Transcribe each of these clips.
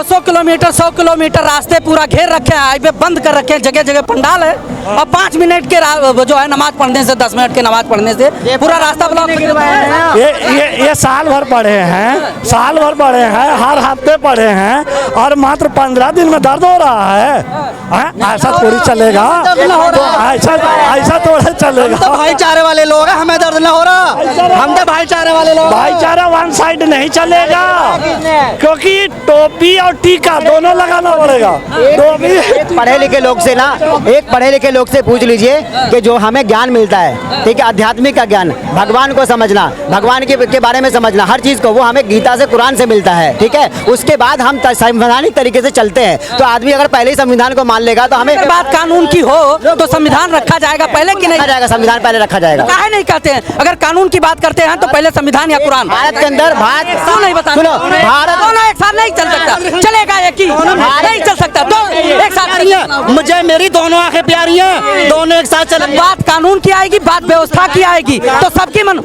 200 kilometre 100 kilometre रास्ते पूरा घेर रखे हैं, हाईवे बंद कर रखे हैं, जगह जगह पंडाल है और 5 मिनट के जो है नमाज पढ़ने से 10 मिनट के नमाज पढ़ने से पूरा रास्ता ब्लॉक। ये साल भर पढ़े हैं, साल भर पढ़े हैं, हर हफ्ते पढ़े हैं और मात्र 15 दिन में दर्द हो रहा है। ऐसा थोड़ी चलेगा, तो ऐसा थोड़ा चलेगा। तो भाईचारे वाले लोग हैं, हमें दर्द नहीं हो रहा, हम तो भाईचारे वाले लोग। भाईचारा वन साइड नहीं चलेगा, क्योंकि टोपी और टीका दोनों लगाना पड़ेगा। पढ़े लिखे लोग से ना, एक पढ़े लिखे लोग से पूछ लीजिए कि जो हमें ज्ञान मिलता है, ठीक है, आध्यात्मिक का ज्ञान, भगवान को समझना, भगवान के बारे में समझना, हर चीज को, वो हमें गीता से कुरान से मिलता है, ठीक है। उसके बाद हम संवैधानिक तरीके से चलते हैं। तो आदमी अगर पहले ही संविधान को मान लेगा तो हमें बात कानून की हो तो संविधान रखा जाएगा पहले कि नहीं रखा जाएगा? संविधान पहले रखा जाएगा। काहे नहीं कहते हैं? अगर कानून की बात करते हैं तो पहले संविधान या कुरान। भारत के अंदर क्यों नहीं बता? सुनो, भारत दोनों एक साथ नहीं चल सकता, चलेगा एक ही नहीं चल सकता, दो एक साथ नहीं। मुझे मेरी दोनों आंखें प्यारी हैं, दोनों एक साथ चलेंगे। बात कानून की आएगी, बात व्यवस्था की आएगी, तो सबकी मन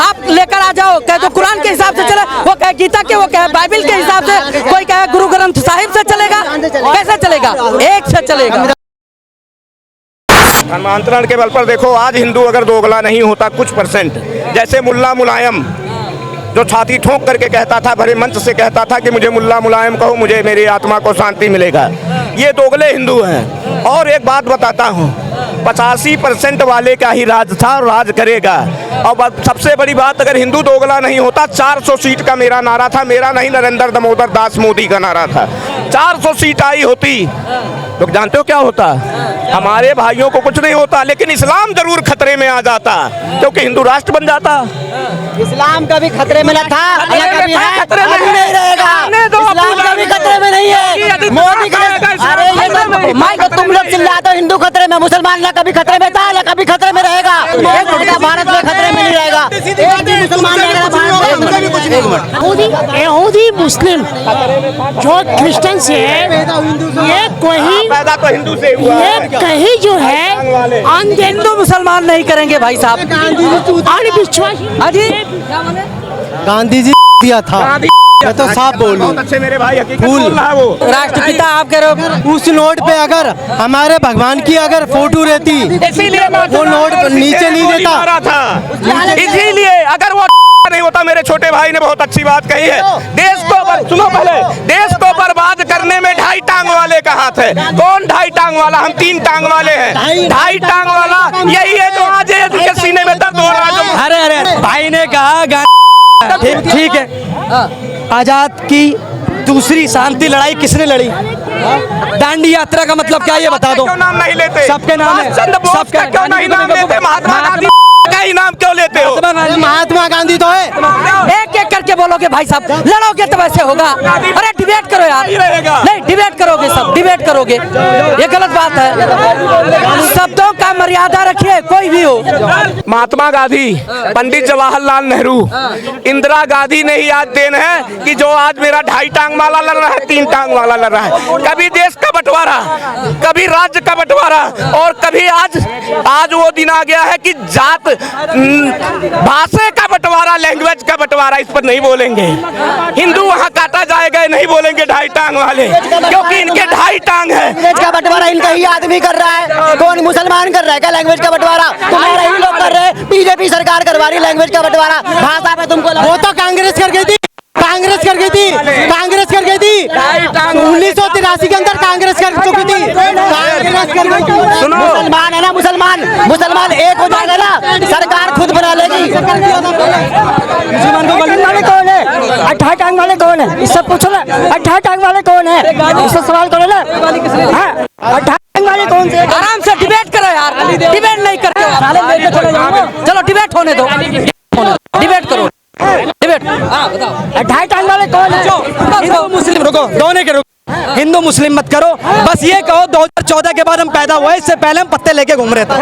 आप लेकर आ जाओ। कहे तो कुरान के हिसाब से चले, वो कहे गीता के, वो कहे बाइबल के हिसाब से, कोई कहे गुरु ग्रंथ साहिब से चलेगा, कैसे चलेगा? एक से चलेगा। धर्मांतरण के बल पर देखो, आज हिंदू अगर दोगला नहीं होता कुछ परसेंट, जैसे मुल्ला मुलायम जो छाती ठोक करके कहता था, भरे मंच से कहता था कि मुझे मुल्ला मुलायम कहो, मुझे मेरी आत्मा को शांति मिलेगा, ये दोगले हिंदू हैं। और एक बात बताता हूँ, 85% वाले का ही राज था और राज करेगा। और सबसे बड़ी बात, अगर हिंदू दोगला नहीं होता, 400 सीट का मेरा नारा था, मेरा नहीं, नरेंद्र दामोदर दास मोदी का नारा था। 400 सीट आई होती, लोग जानते हो क्या होता? हमारे भाइयों को कुछ नहीं होता, लेकिन इस्लाम जरूर खतरे में आ जाता, क्योंकि हिंदू राष्ट्र बन जाता। इस्लाम कभी खतरे में न था, कभी है, खतरे में नहीं रहेगा। इस्लाम कभी खतरे में नहीं है। मोदी अरे ये तुम लोग चिल्लाते हो हिंदू खतरे में, मुसलमान ना कभी खतरे में था, ना कभी खतरे में रहेगा। भारत में खतरे में नहीं रहेगा, एक भी मुसलमान रहेगा भारत। यहूदी मुस्लिम जो क्रिश्चियन से है, ये कोई पैदा तो हिंदू से हुआ है, ये कहीं जो है हिंदू मुसलमान नहीं करेंगे भाई साहब। गांधी जी दिया था, मैं तो साफ बोलूं। अच्छे मेरे भाई, हकीकत बोल रहा है वो। राष्ट्रपिता आप कह रहे हो, उस नोट पे अगर हमारे भगवान की अगर फोटो रहती, वो नोट नीचे नहीं देता था। इसीलिए अगर वो नहीं होता, मेरे छोटे भाई ने बहुत अच्छी बात कही है, देश को सुनो पहले, देश को बर्बाद करने में 2.5 टांग वाले का हाथ है। कौन 2.5 टांग वाला? हम 3 टांग वाले हैं। 2.5 टांग वाला यही है जो आज के सीने में दर्द हो रहा है। अरे भाई ने कहा ठीक है, आजाद की दूसरी शांति लड़ाई किसने लड़ी? दांडी यात्रा का मतलब क्या, ये बता दो। नाम नहीं लेते, सबके नाम है, सबका क्यों नहीं नाम लेते? महात्मा गांधी का ही नाम क्यों लेते हो? महात्मा गांधी तो है। एक एक करके बोलोगे भाई साहब, लड़ोगे तो वैसे होगा। अरे डिबेट करो यार, नहीं डिबेट करोगे, सब डिबेट करोगे, ये गलत बात है। शब्दों का मर्यादा रखिए, कोई भी हो। महात्मा गांधी, पंडित जवाहरलाल नेहरू, इंदिरा गांधी ने ही आज देन है कि जो आज मेरा 2.5 टांग वाला लड़ रहा है, 3 टांग वाला लड़ रहा है। कभी देश का बंटवारा, कभी राज्य का बंटवारा, और कभी आज वो दिन आ गया है कि जात भाषा का बंटवारा, लैंग्वेज का बंटवारा। इस पर नहीं बोलेंगे, हिंदू वहाँ काटा जाएगा, नहीं बोलेंगे 2.5 टांग वाले, क्योंकि इनके 2.5 टांग है। लैंग्वेज का बंटवारा इनका ही आदमी कर रहा है, कौन मुसलमान कर रहा है क्या लैंग्वेज का बंटवारा? तुम्हारे ही लोग कर रहे हैं, बीजेपी सरकार करवा रही लैंग्वेज का बंटवारा। भाषा पे तुमको वो तो कांग्रेस कर गई थी, कांग्रेस कर गई थी, कांग्रेस कर गई थी 1983 के अंदर, कांग्रेस कर चुकी थी, कांग्रेस कर गई थी। मुसलमान है ना, मुसलमान एक हो जाएगा ना, सरकार खुद बना लेगी। वाले कौन है? 18 टांग वाले कौन है? इससे पूछो ना, 18 टांग वाले कौन है? इससे सवाल करो ना। 18 टांग वाले कौन से? आराम से डिबेट करो यार, डिबेट नहीं करते हो। चलो डिबेट होने दो, डिबेट करो, डिबेट। बताओ 18 टांग वाले कौन है? हिंदू मुस्लिम, रुको, दोनों के रुको, हिंदू मुस्लिम मत करो, बस ये कहो 2014 के बाद हम पैदा हुए, इससे पहले हम पत्ते लेके घूम रहे थे।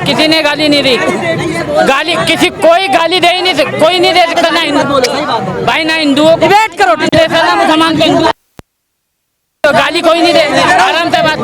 किसी ने गाली नहीं दी, गाली किसी कोई गाली दे ही नहीं, कोई नहीं दे सकता ना भाई, ना हिंदुओं को डिबेट करो, ना मुसलमान को हिंदू तो गाली कोई नहीं दे, आराम से बात।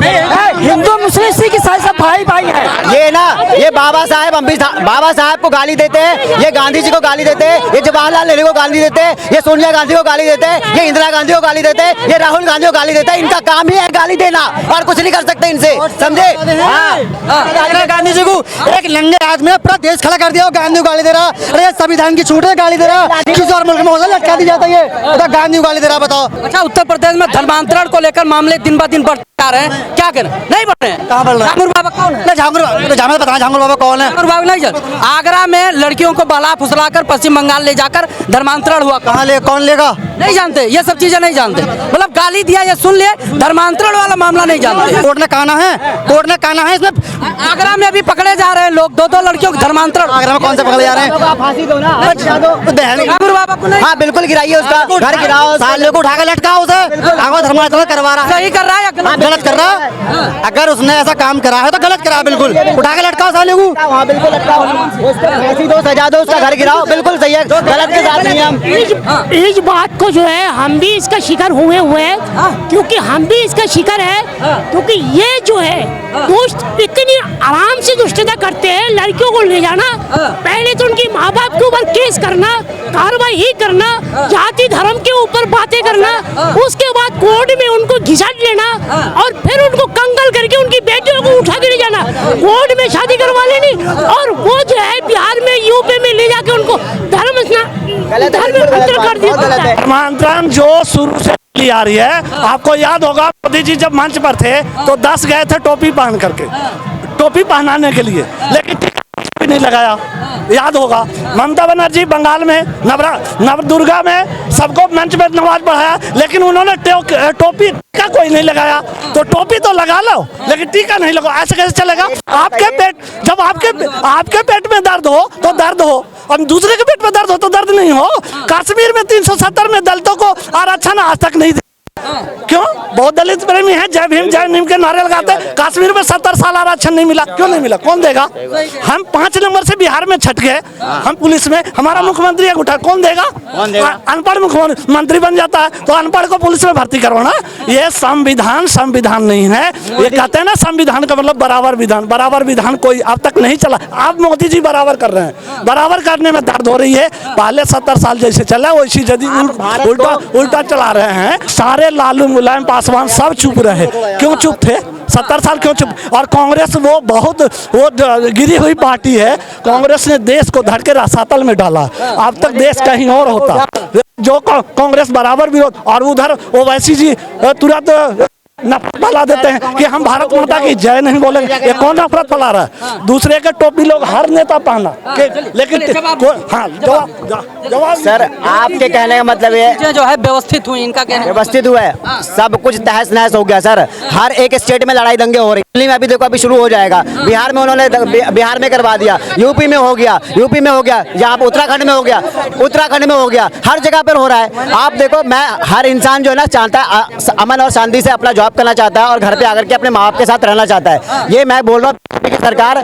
हिंदू मुस्लिम सिख ईसाई सब भाई भाई है। ये है ना, ये बाबा साहब को गाली देते हैं, ये गांधी जी को गाली देते हैं, ये जवाहरलाल नेहरू को गाली देते हैं, ये सोनिया गांधी को गाली देते हैं, ये इंदिरा गांधी को गाली देते हैं, ये राहुल गांधी को गाली देते हैं। इनका काम ही है गाली देना और कुछ नहीं कर सकते इनसे, समझे? इंदिरा गांधी जी को एक नंगे आदमी ने पूरा देश खड़ा कर दिया, वो गांधी को गाली दे रहा। अरे संविधान की छूट है, गाली दे रहा। किसी और मुल्क में होता लटका दी जाता है, ये गांधी को गाली दे रहा। बताओ। अच्छा, उत्तर प्रदेश में धर्मांतरण को लेकर मामले दिन ब दिन बढ़ते जा रहे हैं, क्या करें? नहीं बढ़ रहे हैं। कहाँ बढ़ रहे हैं? झांगुर बाबा कौन है? झांगुर बाबा कौन है? झांगुर बाबा नहीं सर, आगरा में लड़कियों को बहला फुसलाकर पश्चिम बंगाल ले जाकर धर्मांतरण हुआ। कौन लेगा? नहीं जानते, ये सब चीजें नहीं जानते। मतलब गाली दिया ये सुन लिए, धर्मांतरण वाला मामला नहीं जानते। कोर्ट ने कहना है इसमें। आगरा में अभी पकड़े जा रहे हैं लोग, दो लड़कियों को धर्मांतरण। आगरा में कौन से पकड़े जा रहे हैं? फांसी दो ना, झांगुर बाबा को नहीं, हाँ बिल्कुल गिराइए, उसका घर गिराओ, साले को उठाकर लटकाओ उसे। आगो धर्मांतरण करवा रहा है, सही कर रहा है या गलत कर रहा है? अगर उसने ऐसा काम करा है तो गलत करा, बिल्कुल उठा के लटकाओ साले को। हाँ बिल्कुल लटकाओ, उसको फांसी दो, सजा दो, उसका घर गिराओ, बिल्कुल सही है, गलत के साथ नहीं हम। इस बात को जो है हम भी इसका शिकार हुए हैं, क्योंकि हम भी इसका शिकार है, क्योंकि ये जो है दुष्ट इतनी आराम से दुष्टता करते हैं। लड़कियों को ले जाना, पहले तो उनकी माँ बाप के ऊपर केस करना, कार्रवाई करना, जाति धर्म के ऊपर बातें करना, उसके बाद कोर्ट में उनको घिसाट लेना और फिर उनको कंगाल करके उनकी बेटियों को उठा के ले जाना, कोर्ट में शादी करवा लेनी, और वो जो है बिहार में यूपी में ले जाके उनको धर्मांतरण कर दिया। धर्मांतरण जो शुरू से चली आ रही है, आपको याद होगा मोदी जी जब मंच पर थे तो 10 गए थे टोपी पहन करके, टोपी पहनाने के लिए, लेकिन भी नहीं लगाया, याद होगा। ममता बनर्जी बंगाल में नवदुर्गा में सबको मंच में नमाज पढ़ाया, लेकिन उन्होंने टोपी का कोई नहीं लगाया। तो टोपी तो लगा लो, लेकिन टीका नहीं लगाओ, ऐसे कैसे चलेगा? आपके पेट, जब आपके पेट में दर्द हो तो दर्द हो, और दूसरे के पेट में दर्द हो तो दर्द नहीं हो। कश्मीर में 370 में दलितों को आरक्षण आज तक नहीं, क्यों? बहुत दलित प्रेमी है, जय भीम जय नीम के नारे लगाते। कश्मीर में 70 साल आरक्षण नहीं मिला, क्यों नहीं मिला? कौन देगा? हम 5 नंबर से बिहार में छट गए, हम पुलिस में, हमारा मुख्यमंत्री उठा, कौन देगा? अनपढ़ मुख्यमंत्री बन जाता है तो अनपढ़ को पुलिस में भर्ती करवाना, ये संविधान नहीं है। ये कहते हैं ना संविधान का मतलब बराबर विधान कोई अब तक नहीं चला। आप मोदी जी बराबर कर रहे हैं, बराबर करने में दर्द हो रही है। पहले 70 साल जैसे चला वैसी यदि उल्टा चला रहे हैं। सारे लालू मुलायम पासवान सब चुप रहे, क्यों चुप थे? 70 साल क्यों चुप? और कांग्रेस वो गिरी हुई पार्टी है, कांग्रेस ने देश को धड़ के रसातल में डाला। अब तक देश कहीं और होता, जो कांग्रेस बराबर विरोध, और उधर ओवैसी जी तुरंत नफरत फैला देते हैं कि हम भारत माता की जय नहीं बोलेंगे। ये कौन नफरत फैला रहा है? दूसरे के टोपी लोग हर नेता पहना, लेकिन हाँ जवाब सर, आपके कहने का मतलब ये जो है व्यवस्थित हुई, इनका कहना व्यवस्थित हुआ है, सब कुछ तहस नहस हो गया सर। हर एक स्टेट में लड़ाई दंगे हो रही है। दिल्ली में अभी देखो, अभी शुरू हो जाएगा। बिहार में उन्होंने बिहार में करवा दिया, यूपी में हो गया, यहाँ पे उत्तराखंड में हो गया, हर जगह पर हो रहा है। आप देखो, मैं हर इंसान जो है ना चाहता है अमन और शांति से अपना जॉब करना चाहता है और घर पे आकर के अपने माँ बाप के साथ रहना चाहता है। ये मैं बोल रहा हूँ, सरकार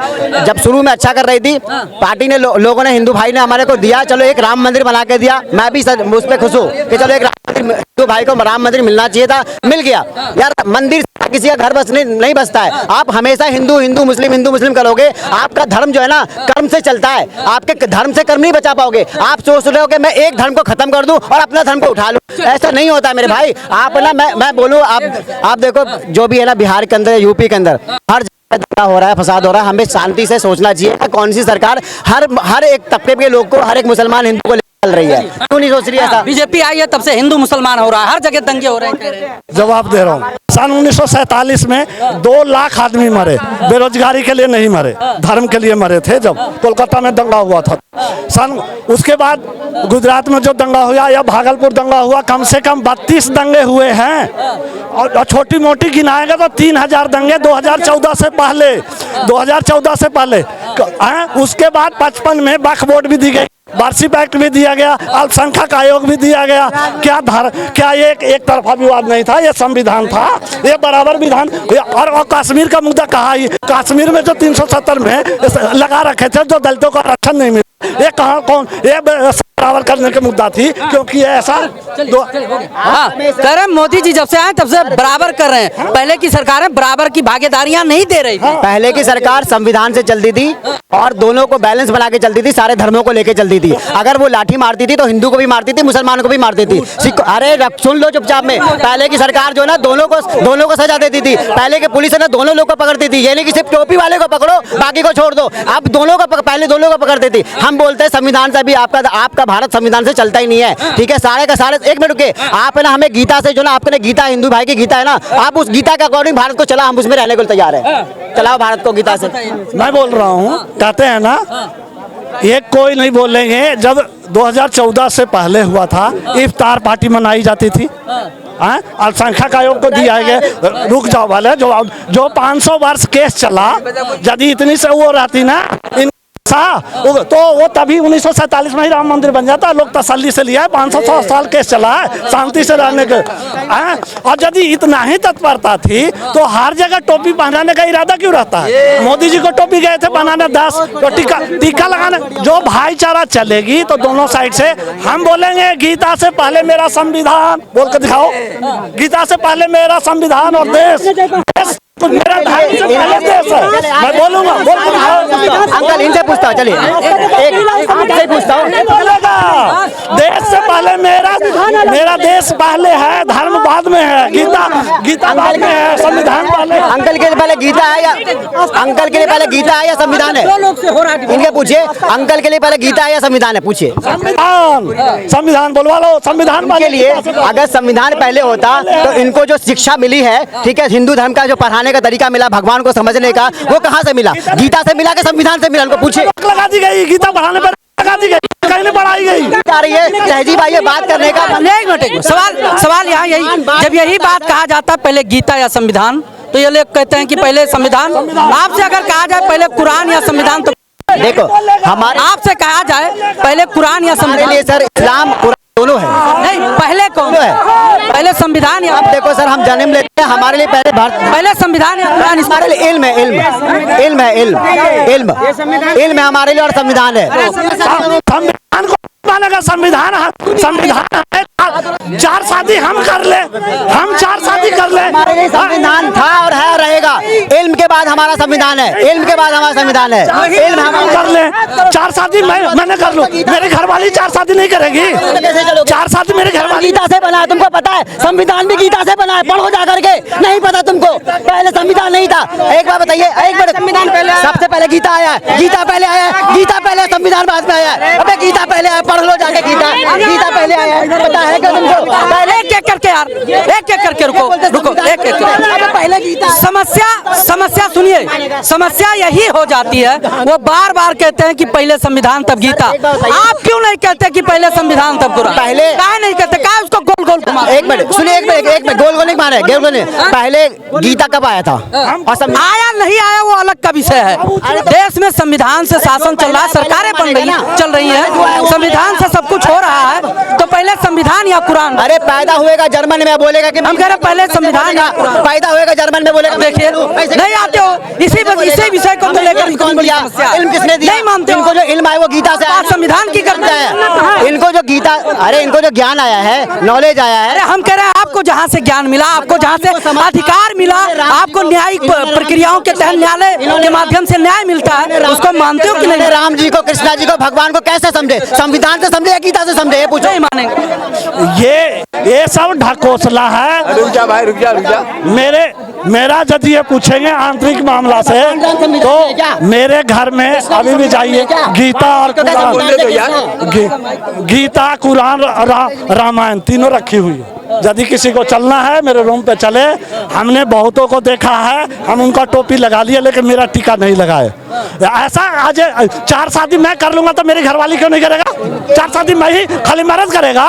जब शुरू में अच्छा कर रही थी, पार्टी ने लोगों ने, हिंदू भाई ने हमारे को दिया, चलो एक राम मंदिर बना के दिया, मैं भी उस पर खुश हूँ कि चलो एक हिंदू भाई को राम मंदिर मिलना चाहिए था, मिल गया। यार मंदिर किसी का घर बसने नहीं बसता है। आप हमेशा हिंदू मुस्लिम करोगे, आपका धर्म जो है ना कर्म से चलता है, आपके धर्म से कर्म नहीं बचा पाओगे। आप सोच रहे हो कि मैं एक धर्म को खत्म कर दूं और अपना धर्म को उठा लूं, ऐसा नहीं होता मेरे भाई। आप ना, मैं बोलूं, आप देखो जो भी है ना बिहार के अंदर, यूपी के अंदर हर जगह हो रहा है, फसाद हो रहा है। हमें शांति से सोचना चाहिए। कौन सी सरकार हर एक तबके के लोग को, हर एक मुसलमान हिंदू को चल रही है, क्यों नहीं सोच रही ऐसा? बीजेपी आई है तब से हिंदू मुसलमान हो रहा है, हर जगह दंगे हो रहे हैं। जवाब दे रहा हूँ। सन 1947 में 2 लाख आदमी मरे, बेरोजगारी के लिए नहीं मरे, धर्म के लिए मरे थे। जब कोलकाता में दंगा हुआ था उसके बाद गुजरात में जो दंगा हुआ या भागलपुर दंगा हुआ, कम से कम 32 दंगे हुए हैं, और छोटी मोटी गिनाएगा तो 3000 दंगे 2014 से पहले। उसके बाद 55 में वक्फ बोर्ड भी दी गई, वार्षिक एक्ट भी दिया गया, अल्पसंख्यक आयोग भी दिया गया। क्या ये एक तरफा विवाद नहीं था? ये संविधान था, ये बराबर विधान। और कश्मीर का मुद्दा कहा, कश्मीर में जो 370 में लगा रखे थे, जो दलितों को आरक्षण नहीं मिला, ये कहाँ कौन ये बराबर करने की मुद्दा थी, क्योंकि ऐसा हाँ, कह रहे हैं मोदी जी जब से आए तब से बराबर कर रहे हैं। पहले की सरकारें बराबर की भागीदारियां नहीं दे रही थी। पहले की सरकार संविधान से चलती थी और दोनों को बैलेंस बना के चलती थी, सारे धर्मों को लेके चलती थी। अगर वो लाठी मारती थी तो हिंदू को भी मारती थी, मुसलमानों को भी मारती थी। अरे सुन लो चुपचाप में, पहले की सरकार जो ना दोनों को सजा देती थी। पहले की पुलिस ना दोनों लोग को पकड़ती थी, ये नहीं कि सिर्फ टोपी वाले को पकड़ो बाकी को छोड़ दो। अब दोनों को पहले दोनों को पकड़ती थी। हम बोलते हैं संविधान से भी आपका भारत संविधान से चलता ही नहीं है, ठीक है। सारे का सारे एक मिनट रुके, आप है ना हमें गीता से जो ना आपने गीता हिंदू भाई की गीता है ना, आप उस गीता के अकॉर्डिंग भारत को चला, हम उसमें रहने को तैयार है। चलाओ भारत को गीता से। मैं बोल रहा हूँ, कहते हैं ना ये कोई नहीं बोलेंगे। जब 2014 से पहले हुआ था, इफ्तार पार्टी मनाई जाती थी, अल्पसंख्यक आयोग को दिया गया। रुक जाओ वाले, जो 500 वर्ष केस चला, यदि इतनी से वो रहती ना तो वो तभी 1947 में ही राम मंदिर बन जाता। लोग तसल्ली से लिया है, 500 साल केस चला है शांति से रहने के। और यदि इतना ही तत्परता थी तो हर जगह टोपी पहनाने का इरादा क्यों रहता है? मोदी जी को टोपी गए थे बनाने 10, तो टीका लगाने। जो भाईचारा चलेगी तो दोनों साइड से हम बोलेंगे गीता से पहले मेरा संविधान, बोल कर दिखाओ। गीता से पहले मेरा संविधान और देश तो मेरा धर्म से पहले देश है। मैं बोलूंगा अंकल इनसे पूछता हूँ, चलिए एक पूछता हूँ। देश से पहले मेरा देश पहले है, धर्म बाद में है, गीता बाद में है, संविधान पहले। अंकल के लिए पहले गीता है या अंकल के लिए पहले गीता है या संविधान है? इनके पूछिए, अंकल के लिए पहले गीता है या संविधान है? पूछिए। संविधान बोलवा लो, संविधान के लिए अगर संविधान पहले होता तो इनको जो शिक्षा मिली है, ठीक है, हिंदू धर्म का जो पढ़ाने का तरीका मिला, भगवान को समझने का, वो कहाँ से मिला? गीता से मिला कि संविधान से मिला? उनको पूछिए। लगा दी गई गीता पढ़ाने पर, लगा दी गई, कहीं नहीं पढ़ाई गई। आ रही है तहजीब आई है बात करने का। एक मिनट, सवाल यहाँ यही, जब यही बात कहा जाता पहले गीता या संविधान, तो ये लोग कहते हैं कि पहले संविधान। आपसे अगर कहा जाए पहले कुरान या संविधान, तो देखो हमारे आपसे कहा जाए पहले कुरान या संविधान, लिए सर इस्लाम कुरान दोनों है। नहीं, पहले कौन है? पहले संविधान या अब देखो सर, हम जन्म लेते हैं, हमारे लिए पहले पहले संविधान या कुरान? हमारे लिए इल्म है, इल्म है हमारे लिए, और संविधान है। संविधान को मानेगा, संविधान है। 4 शादी हम कर ले, हम 4 शादी कर ले। हमारे लिए संविधान था और है, रहेगा। इल्म के बाद हमारा संविधान है, इल्म के बाद हमारा संविधान है। इल्म हम कर ले, 4 शादी मैंने कर लूं, मेरे घर वाली 4 शादी नहीं करेगी। 4 शादी मेरे घर वाली। गीता से बना है, तुमको पता है? संविधान भी गीता से बना है, पढ़ो जा करके। नहीं पता तुमको? पहले संविधान नहीं था। एक बार बताइए, एक बार संविधान पहले, सबसे पहले गीता आया है, गीता पहले आया है, गीता पहले, संविधान बाद में आया है। अबे गीता पहले आया, पढ़ लो जाके गीता पहले आया है, पता है क्या तुमको? एक करके यार, एक करके रुको, एक पहले गीता। समस्या सुनिए, समस्या यही हो जाती है, वो बार बार कहते हैं कि पहले संविधान तब गीता। आप क्यों नहीं कहते कि पहले संविधान तब कुरान? पहले काहे नहीं कहते? काहे उसको गोल गोल घुमा? एक मिनट सुनिए, एक मिनट, गोल गोल नहीं मारे, गोल गोल नहीं। पहले गीता कब आया था और आया नहीं आया वो अलग का विषय है। देश में संविधान से शासन चल रहा है, सरकारें चल रही है, संविधान से सब कुछ हो रहा है, तो पहले संविधान या कुरान? अरे पैदा हुएगा जर्मन में, बोलेगा कि हम कह रहे पहले संविधान या पैदा होएगा जर्मन में, बोलेगा। देखिए नहीं आते हो, इसी विषय को तो लेकर कौन दिया? इल्म किसने दिया? नहीं मानते हो? इनको जो इल्म है वो गीता से आया। संविधान की करता है इनको जो गीता, अरे इनको जो ज्ञान आया है, नॉलेज आया है। अरे हम कह रहे हैं आपको जहाँ से ज्ञान मिला, आपको जहाँ से अधिकार मिला, आपको न्यायिक प्रक्रियाओं के तहत न्यायालय के माध्यम से न्याय मिलता है, उसको मानते हो कि नहीं? राम जी को, कृष्णा जी को, भगवान को कैसे समझे? संविधान से समझे या गीता से समझे? ये पूछो। नहीं मानेंगे। ये सब ढकोसला है। रुक जा। मेरा यदि ये पूछेंगे आंतरिक मामला से, तो मेरे घर में अभी भी जाइए, गीता और कुरान, गीता कुरान रामायण तीनों रखी हुई है। यदि किसी को चलना है मेरे रूम पे चले। हमने बहुतों को देखा है, हम उनका टोपी लगा लिया लेकिन मेरा टीका नहीं लगाए। ऐसा आज 4 शादी मैं कर लूंगा तो मेरी घरवाली क्यों नहीं करेगा? 4 शादी मैं ही, खाली मर्द करेगा,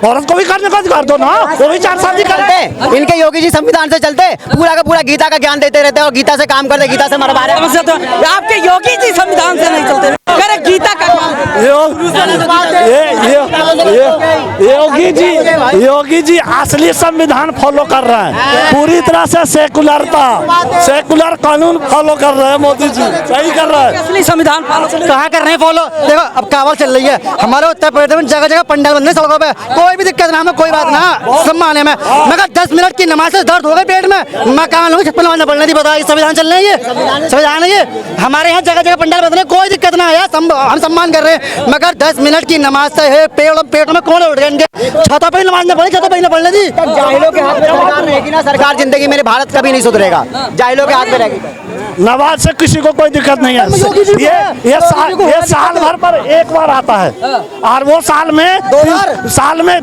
औरत को भी करने को अधिकार दो ना, वो भी 4 शादी करते। इनके योगी जी संविधान से चलते, पूरा का पूरा गीता का ज्ञान देते रहते और गीता से काम करते, गीता से मरवा रहे। तो आपके योगी जी संविधान से नहीं चलते, अरे गीता का योगी जी असली संविधान फॉलो कर रहे हैं, पूरी तरह से सेकुलर कानून फॉलो कर रहे हैं मोदी जी। नहीं कर रहा है। असली संविधान कहाँ कर रहे हैं फॉलो? देखो अब कावल चल रही है हमारे उत्तर प्रदेश में, जगह जगह पंडाल बन रहे हैं सड़कों पे, कोई भी दिक्कत ना, हमें कोई बात ना, सब माने में, मगर 10 मिनट की नमाज से दर्द हो गए पेट में, मैं कहाँ लूँगी? छप्पन नमाज पढ़ने दी, बताओ संविधान चल रही है? संविधान है ये? हमारे यहाँ जगह जगह पंडाल बन रहे हैं, कोई दिक्कत ना है, हम सम्मान कर रहे हैं, मगर 10 मिनट की नमाज से है पेट में कौन उठ गए इनके? छतों पर नमाज न पढ़े, छतों पर न पढ़ने दी। जाहिलों के हाथ में सरकार रहेगी ना, सरकार जिंदगी में भारत कभी नहीं सुधरेगा, जाहिलों के हाथ में रहेगी। नवाज से किसी को कोई दिक्कत नहीं है। ये साल भर पर एक बार आता है, और वो साल में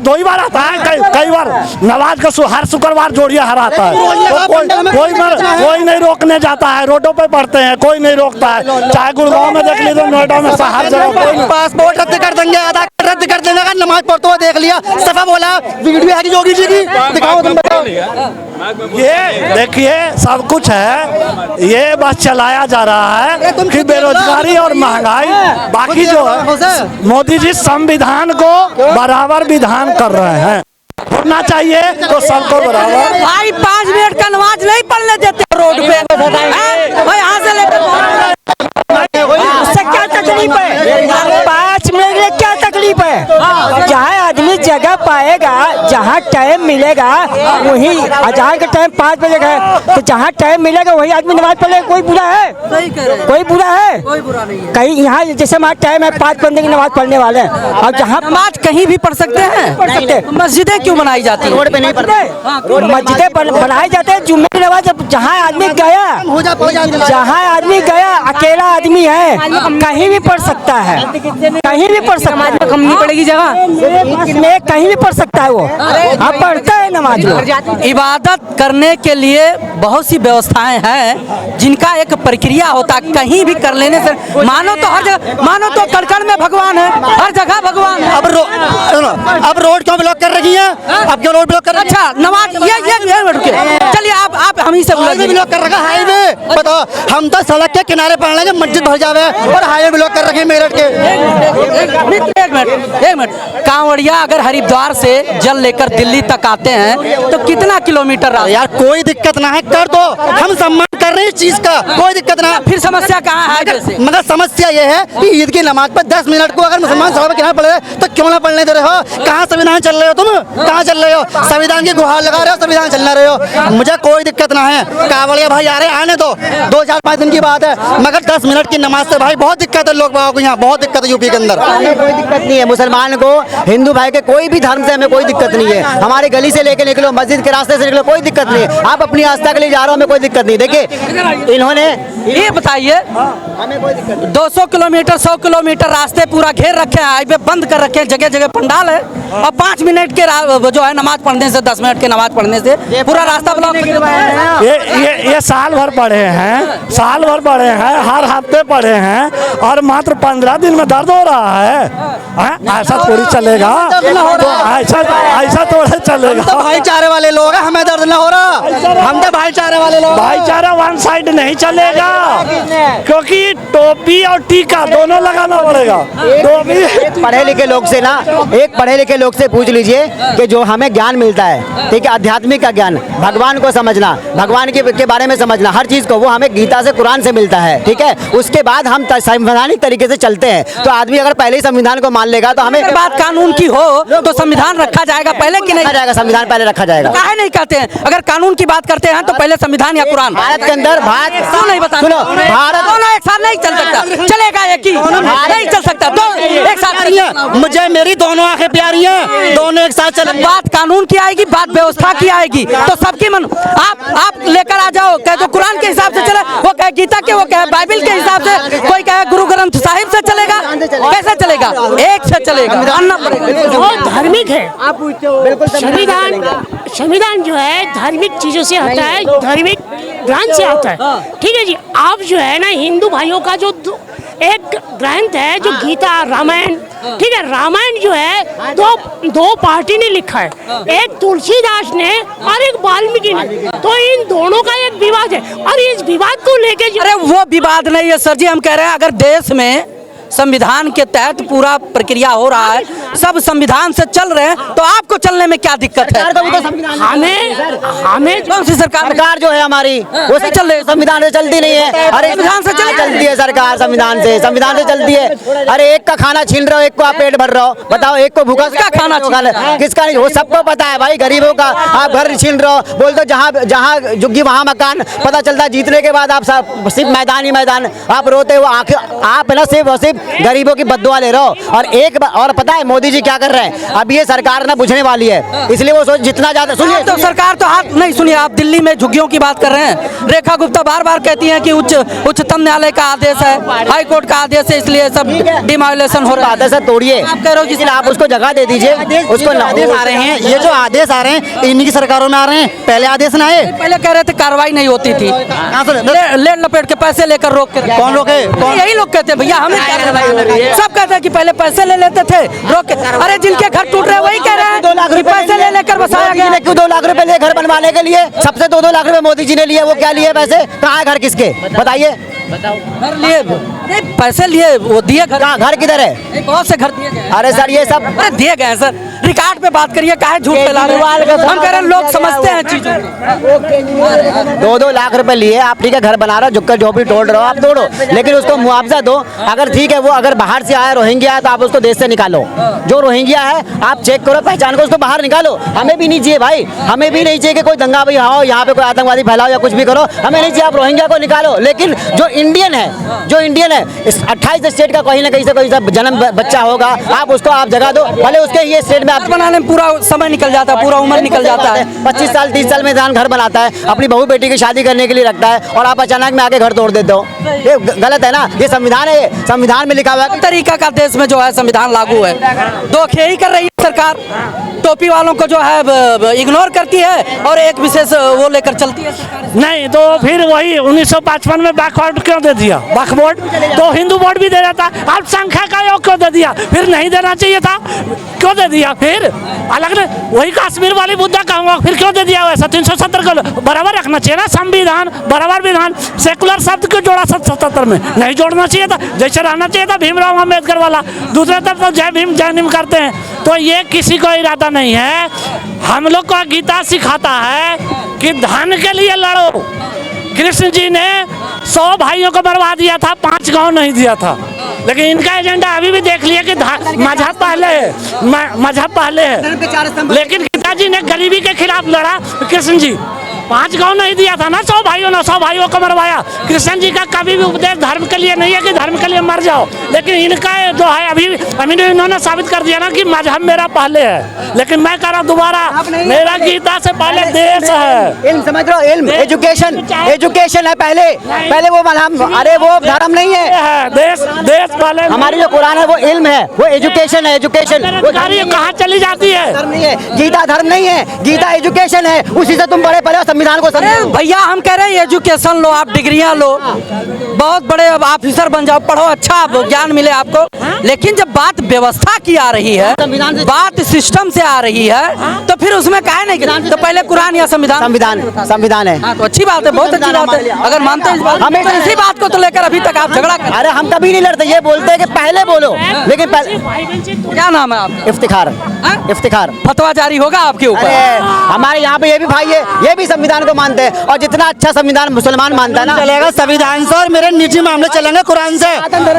2 ही बार आता है। कई बार नवाज का हर शुक्रवार जोड़िया हर आता है, तो कोई नहीं रोकने जाता है, रोडों पे पड़ते हैं, कोई नहीं रोकता है। चाहे गुड़गांव में देख लीजिए, नोएडा में, हर जगह पासपोर्ट रद्द कर देंगे, आधार कार्ड रद्द कर देंगे, अगर नमाज पढ़ते हुए देख लिया, सफा बोला, वीडियो है योगी जी की, दिखाओ तुम बताओ। ये देखिए सब कुछ है, ये बस चलाया जा रहा है कि बेरोजगारी और महंगाई। बाकी जो है मोदी जी संविधान को बराबर विधान कर रहे हैं, होना चाहिए तो सबको बराबर। भाई 5 मिनट का नमाज नहीं पढ़ने देते रोड पे, भाई यहाँ से लेकर उससे क्या तकलीफ है? 5 मिनट में क्या तकलीफ है? जहाँ आदमी जगह पाएगा, जहाँ टाइम मिलेगा, वही अजान का टाइम 5 बजे है, तो जहाँ टाइम मिलेगा वही आदमी नमाज पढ़े। कोई बुरा है? कोई बुरा है? कोई बुरा नहीं है। कहीं यहाँ जैसे हमारा टाइम है 5 बंदे की नमाज पढ़ने वाले हैं, और जहाँ नमाज कहीं भी पढ़ सकते हैं, पढ़ सकते हैं। मस्जिदें क्यों बनाई जाती है? रोड पे नहीं पढ़ते, मस्जिदें बनाए जाते हैं, जुम्मे की नमाज जहाँ आदमी गया, जहाँ आदमी गया, अकेला आदमी है, कहीं भी पढ़ सकता है, कहीं भी पढ़ सकता है, कम नहीं पड़ेगी जगह में कहीं भी पढ़ सकता है वो। आप पढ़ता है नमाज में। इबादत करने के लिए बहुत सी व्यवस्थाएं हैं, जिनका एक प्रक्रिया होता है, कहीं भी कर लेने से, मानो तो हर जगह, मानो तो कड़कड़ में भगवान है, हर जगह भगवान है। अब रोड क्यों ब्लॉक कर रही है? अब क्यों रोड ब्लॉक कर रही है? अच्छा नमाज ये रुकिए, चलिए आप हम ही से हाईवे ब्लॉक कर रखा, हाईवे बताओ, हम तो सड़क के किनारे पड़ रहे हैं, मस्जिद भर जावे, और हाईवे ब्लॉक कर रखे मेरठ के। एक मिनट, कांवड़िया अगर हरिद्वार से जल लेकर दिल्ली तक आते हैं तो कितना किलोमीटर रास्ता? यार कोई दिक्कत ना है, कर दो, हम सम्मान कर रहे हैं इस चीज का, कोई दिक्कत ना है। फिर समस्या कहाँ है? जैसे मगर समस्या ये है कि ईद की नमाज पर 10 मिनट को अगर मुसलमान सड़क पर किनारे पड़े तो क्यों ना पढ़ने दे रहे हो? कहाँ संविधान चल रहे हो तुम? कहाँ चल रहे हो? संविधान की गुहार लगा रहे हो, संविधान चलना रहे हो, मुझे कोई दिक्कत ना है। कावड़िया भाई आ रहे, आने दो, 2-4-5 दिन की बात है, मगर 10 मिनट की नमाज से भाई बहुत दिक्कत है लोग बागों को, यहाँ बहुत दिक्कत है यूपी के अंदर। कोई दिक्कत नहीं है, मुसलमान को, हिंदू भाई के कोई भी धर्म से हमें कोई दिक्कत नहीं है, हमारी गली से लेके निकलो, मस्जिद के रास्ते से निकलो, कोई दिक्कत नहीं है, आप अपनी आस्था के लिए जा रहे हो, हमें कोई दिक्कत नहीं। देखिए इन्होंने ये बताइए, हमें कोई दिक्कत 200 किलोमीटर 100 किलोमीटर रास्ते पूरा घेर रखे हैं, हाईवे बंद कर रखे हैं, जगह जगह पंडाल है, और 5 मिनट के जो है नमाज पढ़ने से, 10 मिनट के नमाज पढ़ने से पूरा रास्ता ब्लॉक। ये साल भर पढ़े हैं, साल भर पढ़े हैं, हर हफ्ते पढ़े हैं, और मात्र 15 दिन में दर्द हो रहा है। ऐसा थोड़ी चलेगा, तो ऐसा थोड़ा चलेगा। तो भाईचारे वाले लोग हैं, हमें दर्द ना हो रहा, हम तो भाईचारे वाले लोग। भाईचारा वन साइड नहीं चलेगा, क्योंकि टोपी और टीका दोनों लगाना पड़ेगा। टोपी पढ़े लिखे लोग से ना, एक पढ़े लिखे लोग से पूछ लीजिए कि जो हमें ज्ञान मिलता है, ठीक है, आध्यात्मिक का ज्ञान, भगवान को समझना, भगवान के बारे में समझना, हर चीज को, वो हमें गीता से, कुरान से मिलता है, ठीक है। उसके बाद हम संवैधानिक तरीके से चलते हैं, तो आदमी अगर पहले ही संविधान को मान लेगा तो हमें बात कानून की हो तो संविधान रखा जाएगा पहले कि नहीं रखा जाएगा? संविधान पहले रखा जाएगा। काहे नहीं कहते हैं? अगर कानून की बात करते हैं तो पहले संविधान या कुरान। भारत के अंदर क्यों नहीं बता? सुनो, भारत दोनों एक साथ नहीं चल सकता, चलेगा एक ही नहीं चल सकता, दो एक साथ नहीं। मुझे मेरी दोनों आंखें प्यारी हैं, दोनों एक साथ चलेंगे। बात कानून की आएगी, बात व्यवस्था की आएगी, तो सबकी मन आप लेकर आ जाओ, कहे तो कुरान के हिसाब से चले, वो कहे गीता के, वो कहे बाइबिल के हिसाब से, कोई कहे गुरु ग्रंथ साहिब से चलेगा, कैसे चलेगा? एक से चलेगा, मानना पड़ेगा। वो धार्मिक है, संविधान जो है धार्मिक चीजों से आता है, धार्मिक ग्रंथ से आता है, ठीक है जी। आप जो है ना हिंदू भाइयों का जो एक ग्रंथ है जो गीता, रामायण, ठीक है, रामायण जो है दो पार्टी ने लिखा है, एक तुलसीदास ने और एक वाल्मीकि ने, तो इन दोनों का एक विवाद है, और इस विवाद को लेके अरे वो विवाद नहीं है सर जी, हम कह रहे हैं अगर देश में संविधान के तहत पूरा प्रक्रिया हो रहा है, सब संविधान से चल रहे हैं, तो आपको चलने में क्या दिक्कत है? हमें कौन सी सरकार जो है हमारी वो नहीं चल रही, संविधान से चलती नहीं है। अरे संविधान से चलती है सरकार, संविधान से चलती है। अरे एक का खाना छीन रहे हो, एक को आप पेट भर रहे हो, बताओ एक को भूखा किसका खाना किसका नहीं, वो सबको पता है भाई, गरीबों का। आप घर छीन रहे हो, बोल दो जहाँ जुग्गी वहाँ मकान, पता चलता है जीतने के बाद आप सिर्फ मैदान ही मैदान, आप रोते हो आंखें, आप ना सिर्फ गरीबों की बद्दुआ ले रहे हो। और पता है मोदी जी क्या कर रहे हैं, अब ये सरकार ना बुझने वाली है, इसलिए वो सोच जितना ज्यादा सुनिए तो सरकार तो हाथ नहीं, सुनिए आप दिल्ली में झुग्गियों की बात कर रहे हैं, रेखा गुप्ता बार बार कहती हैं कि उच्चतम न्यायालय का आदेश है, हाई कोर्ट का आदेश है, इसलिए सब डिमोलेशन हो रहा है। सर तोड़िए, आप कह रहे हो कि आप उसको जगह दे दीजिए, उसको आदेश आ रहे हैं, ये जो आदेश आ रहे हैं इन्हीं की सरकारों में आ रहे हैं, पहले आदेश ना आए। पहले कह रहे थे कार्रवाई नहीं होती थी, लेट लपेट के पैसे लेकर रोक के, कौन रोके? यही लोग कहते हैं भैया हमें सब कहते हैं कि पहले पैसे ले लेते थे रोक के। अरे जिनके घर टूट रहे हैं वही कह रहे हैं 2 लाख कि पैसे ले लेकर बसाया गया। क्यों 2 लाख रुपए लिए घर बनवाने के लिए? सबसे 2-2 लाख रुपए मोदी जी ने लिए, वो क्या लिए पैसे? कहाँ है घर किसके बताइए? घर लिए नहीं, पैसे लिए, वो दिए घर। घर किधर है? बहुत से घर दिए गए। अरे सर ये सब अरे दिए गए सर, रिकॉर्ड पे बात करिए, काहे झूठ फैला रहे हैं? हम कह रहे हैं लोग समझते हैं चीजों को। 2-2 लाख रुपए लिए आप, ठीक है घर बना रहे हो, झुक्कर झोपड़ी तोड़ रहे हो आप, तोड़ो, लेकिन उसको मुआवजा दो। अगर ठीक है वो अगर बाहर से आया रोहिंग्या है तो आप उसको देश से निकालो, जो रोहिंग्या है आप चेक करो पहचान को, उसको बाहर निकालो। हमें भी नहीं चाहिए भाई, हमें भी नहीं चाहिए कि कोई दंगा भाई आओ यहाँ पे कोई आतंकवादी फैलाओ या कुछ भी करो, हमें नहीं चाहिए, आप रोहिंग्या को निकालो। लेकिन जो इंडियन है 28 स्टेट का कहीं ना कहीं से कोई जन्म बच्चा होगा, आप उसको आप जगह दो, भले उसके ये स्टेट में आप बनाने में पूरा समय निकल जाता है, पूरा उम्र निकल जाता है। 25 साल 30 साल में इंसान घर बनाता है, अपनी बहू बेटी की शादी करने के लिए रखता है, और आप अचानक में आके घर तोड़ देते हो, ये गलत है ना। ये संविधान है, ये संविधान में लिखा हुआ है तरीका का देश में जो है संविधान लागू है, धोखेधड़ी कर रही है सरकार, टोपी वालों को जो है इग्नोर करती है और एक विशेष वो लेकर चलती है। नहीं तो फिर वही 1955 में बैकवर्ड क्यों दे दिया? बैकवर्ड तो हिंदू वोट भी दे देता, अल्पसंख्यक आयोग क्यों दे दिया? फिर नहीं देना चाहिए था, क्यों दे दिया? फिर अलग वही कश्मीर वाली मुद्दा कहूँगा, फिर क्यों दे दिया? वैसा 370 को बराबर रखना चाहिए ना, संविधान बराबर विधान, सेकुलर शब्द क्यों जोड़ा 77 में? नहीं जोड़ना चाहिए था, जैसे रहना चाहिए था भीमराव अम्बेडकर वाला। दूसरे तरफ तो जय भीम जय नीम करते हैं, तो ये किसी को इरादा नहीं है। हम लोग को गीता सिखाता है कि धन के लिए लड़ो। कृष्ण जी ने 100 भाइयों को मरवा दिया था, 5 गांव नहीं दिया था, लेकिन इनका एजेंडा अभी भी देख लिया कि मजहब पहले है, मजहब पहले है। लेकिन गीता जी ने गरीबी के खिलाफ लड़ा, कृष्ण जी 5 गांव नहीं दिया था ना, 100 भाइयों को मरवाया। कृष्ण जी का कभी भी उपदेश धर्म के लिए नहीं है कि धर्म के लिए मर जाओ, लेकिन इनका जो है अभी इन्होंने साबित कर दिया ना कि मजहब मेरा पहले है। लेकिन मैं कह रहा हूँ दोबारा, मेरा गीता से पहले देश है। इल्म समझ रहे हो, इल्म एजुकेशन है पहले वो मजहब, अरे वो धर्म नहीं है, देश पहले। हमारी जो कुरान है वो इल्म है, वो एजुकेशन है, एजुकेशन। कहाँ चली जाती है? धर्म नहीं है, गीता धर्म नहीं है, गीता एजुकेशन है, उसी से तुम बड़े पड़े संविधान को समझो। भैया हम कह रहे हैं एजुकेशन लो, आप डिग्रियां लो, बहुत बड़े ऑफिसर बन जाओ, पढ़ो, अच्छा ज्ञान मिले आपको, लेकिन जब बात व्यवस्था की आ रही है, बात सिस्टम से आ रही है, तो फिर उसमें काहे नहीं? तो पहले कुरान या संविधान है। तो अच्छी बात है, बहुत अच्छी बात है। अगर मानते हैं इस बात, हमें इसी बात को तो लेकर अभी तक आप झगड़ा कर। अरे हम कभी नहीं लड़ते, ये बोलते हैं कि पहले बोलो, लेकिन क्या नाम है आप? इफ्तिखार। फतवा जारी होगा आपके ऊपर? हमारे यहाँ पे ये भी भाई है, ये भी संविधान को मानते हैं, और जितना अच्छा संविधान मुसलमान मानता है ना, चलेगा संविधान से, और मेरे निजी मामले चलेंगे कुरान से।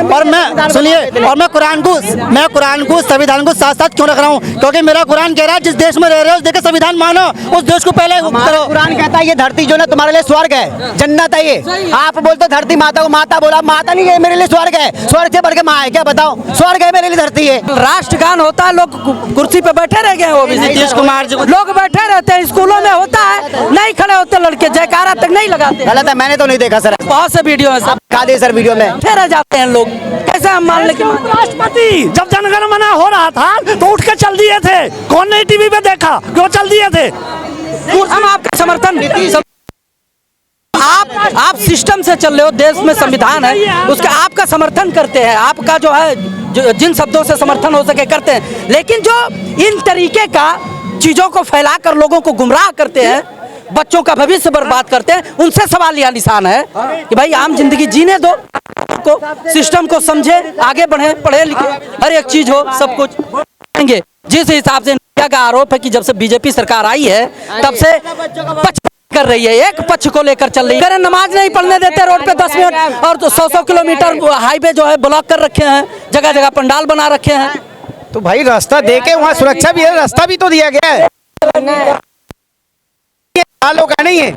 और मैं सुनिए, और मैं कुरान को संविधान को साथ साथ क्यों रख रहा हूँ? क्योंकि मेरा कुरान कह रहा है जिस देश में रह रहे हो उस देश का संविधान मानो, उस देश को पहले करो। कुरान कहता है ये धरती जो ना तुम्हारे लिए स्वर्ग है, जन्नत है ये। आप बोलते हो धरती माता को, माता बोला, माता नहीं है मेरे लिए स्वर्ग है, स्वर्ग से बढ़ के माँ है क्या? बताओ, स्वर्ग है मेरे लिए धरती है। राष्ट्रगान होता है, लोग कुर्सी पे बैठे रह गए, वो भी नीतीश कुमार जी लोग बैठे रहते हैं, स्कूलों में होता है, नहीं खड़े होते लड़के, जयकारा तक नहीं लगाते। गलत है, मैंने तो नहीं देखा सर, बहुत से वीडियो है, सब दिखा दे सर वीडियो में, फिर रह जाते हैं लोग। कैसे हम मान ले कि राष्ट्रपति जब जनगण मना हो रहा था तो उठ के चल दिए थे, कौन नहीं टीवी पे देखा, क्यों चल दिए थे? हम आपका समर्थन, आप सिस्टम से चल रहे हो, देश में संविधान है, उसका आपका समर्थन करते हैं, आपका जो है जिन शब्दों से समर्थन हो सके करते हैं, लेकिन जो इन तरीके का चीजों को फैलाकर लोगों को गुमराह करते हैं, बच्चों का भविष्य बर्बाद करते हैं, उनसे सवाल या निशान है कि भाई आम जिंदगी जीने दो। सिस्टम को समझे, आगे बढ़े, पढ़े लिखे, हर एक चीज हो, सब कुछ करेंगे। जिस हिसाब से इंडिया का आरोप है कि जब से बीजेपी सरकार आई है तब से पक्ष कर रही है, एक पक्ष को लेकर चल रही है। नमाज नहीं पढ़ने देते रोड पे 10 मिनट, और 100 किलोमीटर हाईवे जो है ब्लॉक कर रखे हैं, जगह जगह पंडाल बना रखे हैं। तो भाई रास्ता दे के वहाँ सुरक्षा भी है, रास्ता भी तो दिया गया है, सालों का नहीं है,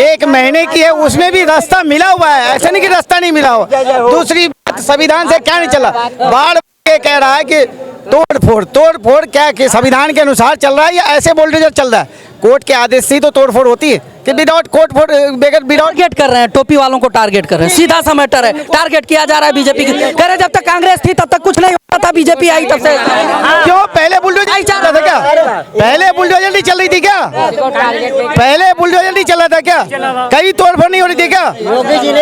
1 महीने की है, उसमें भी रास्ता मिला हुआ है, ऐसा नहीं कि रास्ता नहीं मिला हुआ। दूसरी बात, संविधान से क्या नहीं चला, बाढ़ के कह रहा है कि तोड़ फोड़ क्या कि संविधान के अनुसार चल रहा है या ऐसे बोलडोजर चल रहा है? कोर्ट के आदेश से ही तो तोड़ फोड़ होती है कि विदाउट कोर्ट फोड़ बगैर विदाउट टारगेट कर रहे हैं, टोपी वालों को टारगेट कर रहे हैं, सीधा सा मैटर है, टारगेट किया जा रहा है बीजेपी की। कह रहे जब तक कांग्रेस थी तब तक कुछ नहीं होता था, बीजेपी आई तब से क्यों? पहले बुलडोजर चल रहा था क्या? पहले बुलडोजर नहीं चल रही थी क्या? पहले बुलडोजर नहीं चल रहा था क्या? कहीं तोड़ फोड़ नहीं हो रही थी क्या?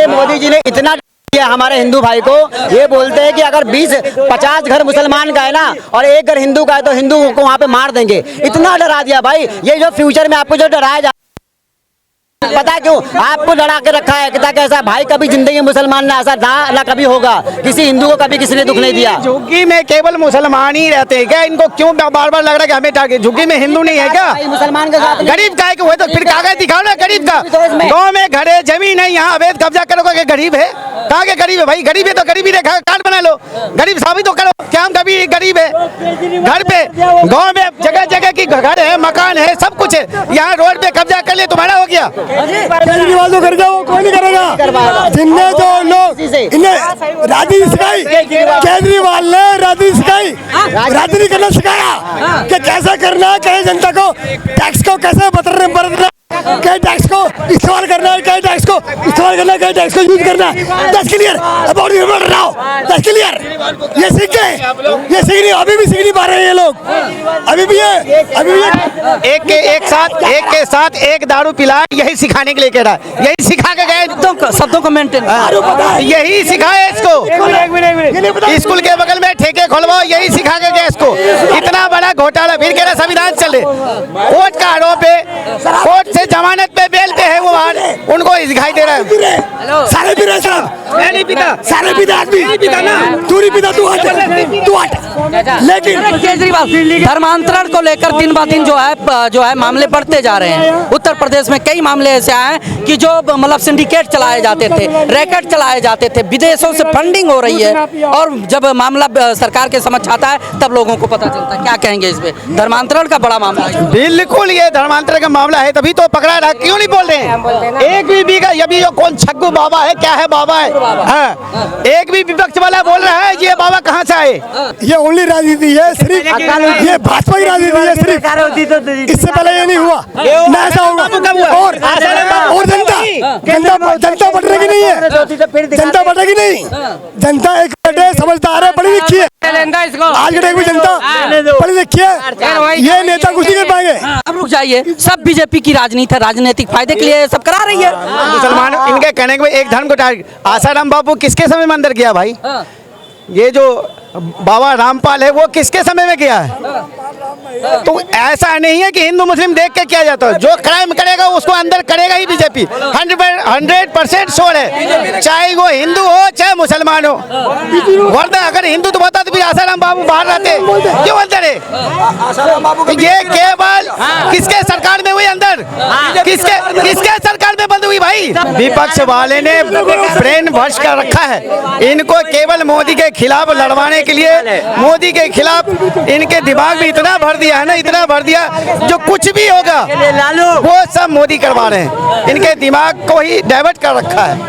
मोदी जी ने इतना किया हमारे हिंदू भाई को, ये बोलते हैं कि अगर 20-50 घर मुसलमान का है ना और 1 घर हिंदू का है तो हिंदू को वहाँ पे मार देंगे, इतना डरा दिया भाई। ये जो फ्यूचर में आपको जो डराया जा, पता क्यों आपको डरा के रखा है? कि ऐसा भाई कभी जिंदगी में मुसलमान ना ऐसा ना कभी होगा, किसी हिंदू को कभी किसी ने दुख नहीं दिया। झुग्गी में केवल मुसलमान ही रहते हैं क्या? इनको क्यों बार बार लग रहा है कि हमें टारगेट? झुग्गी में हिंदू नहीं है क्या? मुसलमान के साथ गरीब का है कि वो तो फिर कागज दिखाओ ना गरीब का। गाँव में घर है, जमीन है, यहाँ अवैध कब्जा करोगे, गरीब है? कहाँ के गरीब है भाई? गरीब है तो गरीबी रेखा कार्ड बना लो, गरीब साबित तो करो क्या हम कभी गरीब है। घर पे गाँव में जगह जगह की घर है, मकान है, सब कुछ है, यहाँ रोड पे कब्जा कर लिया तुम्हारा हो गया। केजरीवाल तो कर गया, वो कोई नहीं करेगा। जिनने जो लोग इन्हें राजनीति सिखाई, केजरीवाल ने राजनीति सिखाई, राजनीति करना सिखाया कि कैसे करना है, कैसे जनता को टैक्स को कैसे बरतना, कई टैक्स को इस्तेमाल करना है, कई टैक्स को इस्तेमाल करना है, कई टैक्स को यूज करना है। That's clear about the word now, that's clear. ये सीख गए, ये सीख नहीं, अभी भी सीख नहीं पा रहे हैं ये लोग, अभी भी एक के साथ एक दारू पिला, यही सिखाने के लिए कह रहा है, यही सिखा के गए, शब्दों को मेंटेन, यही सिखाया इसको। स्कूल के बगल में ठेके खोलवाओ, यही सिखा के गए इसको। इतना बड़ा घोटाला, फिर कह रहा संविधान चले, कोर्ट का आरोप है, कोर्ट से जमानत पे बेल पे है वो बाहर, उनको दिखाई दे रहा है। सारे पी रहे साहब, मैं नहीं पीता, सारे पीता आदमी, तू नहीं पीता, तू हट। लेकिन केजरीवाल धर्मांतरण को लेकर दिन ब दिन जो है मामले बढ़ते जा रहे हैं। उत्तर प्रदेश में कई मामले ऐसे आए हैं कि जो मतलब सिंडिकेट चलाए जाते थे, रैकेट चलाए जाते थे, विदेशों से फंडिंग हो रही है, और जब मामला सरकार के समक्ष आता है तब लोगों को पता चलता है। क्या कहेंगे इस पे? धर्मांतरण का बड़ा मामला है। बिल्कुल, ये धर्मांतरण का मामला है, तभी तो पकड़ा रहा। क्यों नहीं बोल रहे हैं? एक भी बीघा, ये भी जो कौन छग्गू बाबा है, क्या है बाबा है, हाँ, एक भी विपक्ष वाला बोल रहा है ये बाबा कहाँ से आए? ये ओनली राजनीति है, सिर्फ ये भाजपा की राजनीति है सिर्फ, इससे पहले ये नहीं हुआ, ना ऐसा होगा। और जनता बढ़ेगी नहीं है, जनता बढ़ेगी नहीं, जनता एक समझदार है, पढ़ी लिखी है, आज के टाइम में जनता पढ़ी लिखी है, ये नेता कुछ नहीं कर पाएंगे। अब रुक जाइए, सब बीजेपी की राजनीति है, राजनीतिक फायदे के लिए सब करा रही है। मुसलमान इनके कहने के एक धर्म को टारगेट। आसाराम बापू किसके समय में अंदर गया भाई? ये जो बाबा रामपाल है वो किसके समय में गया है? तो ऐसा नहीं है कि हिंदू मुस्लिम देख के किया जाता है, जो क्राइम करेगा उसको अंदर करेगा ही बीजेपी। 100% श्योर है, चाहे वो हिंदू हो चाहे मुसलमान हो। वरना अगर हिंदू तो होता तो फिर आसाराम बाबू बाहर रहते, क्यों अंदर है? ये केवल किसके सरकार में हुई अंदर, किसके सरकार में बंद हुई भाई? विपक्ष वाले ने ब्रेन वॉश कर रखा है इनको, केवल मोदी के खिलाफ लड़वाने के लिए। मोदी के खिलाफ इनके दिमाग में इतना भर दिया है ना, इतना भर दिया, जो कुछ भी होगा वो सब मोदी करवा रहे हैं, इनके दिमाग को ही डाइवर्ट कर रखा है।